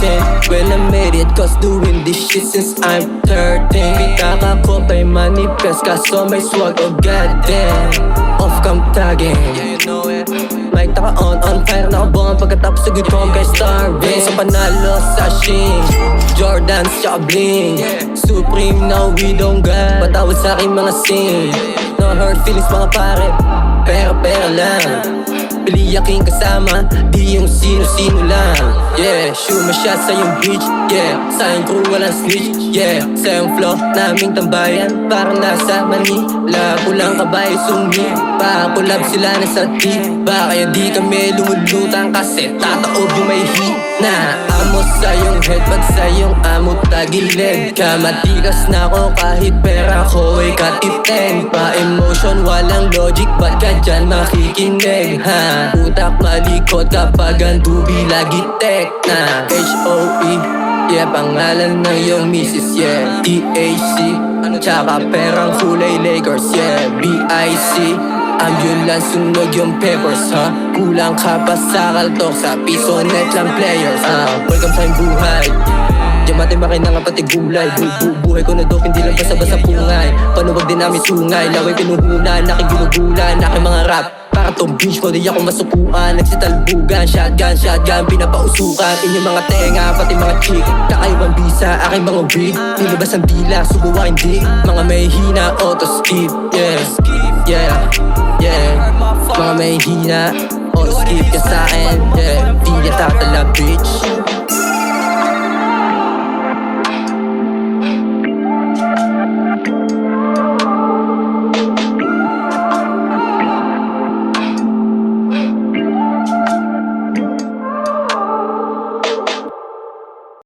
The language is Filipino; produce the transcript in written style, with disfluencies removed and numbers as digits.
certain when I made it, cause doing this shit since I'm 13. Pitaka ko pa'y manifest, kaso may swag, oh goddamn. Offcam Thuggin, yeah, you know it. Mic taka on fire, nakabongan pagkatapos sa good form kay starving. Sa panalo sa sheen, Jordans tsaka bling, Supreme now we don't got. Patawad sa aking mga sin, no hurt feelings mga pare, pera lang. Pili aking kasama, di yung sino-sino lang. Yeah, shoot my shot sa yung beach. Yeah, sa yung crew walang snitch. Yeah, sa yung flow naming tambayan, parang nasa Manila. Kulang kabay sumi, pakulab sila na sa tiba. Kaya di kami lumulutang kasi tataob yung may hina. Amo sa yung headbag, sa yung amo tagilid ka. Matikas na ako kahit pera ko ay katiten. Pa emotion walang logic, ba't ka dyan makikinig ha? Utak malikot kapag ang tubi lagi tek na H-O-E, yeah, pangalan ng iyong misis, yeah. T-H-C, tsaka perang kulay Lakers, yeah. B-I-C, ambulance sunog yung peppers, ha? Kulang ka pa sa kaltok, sa piso net lang players, welcome sa yung buhay. Diamante makina nga pati gulay. Buhay ko na dok, hindi lang basta-basta pungay. Panuwag din namin sungay, laway pinuhunan, aking ginugulan, aking mga rap. Para tong beach ko, di ako masukuan. Nagsitalbugan, shotgun, pinapausukan. Inyong mga tenga, pati mga chick. Kakaibang bisa, aking mga wig. Nilabas ang dila, subuwa hindi. Mga may hina, auto-skip, yeah. Mga may hina, auto-skip ka sa'kin, yeah. Di niya tatala, bitch.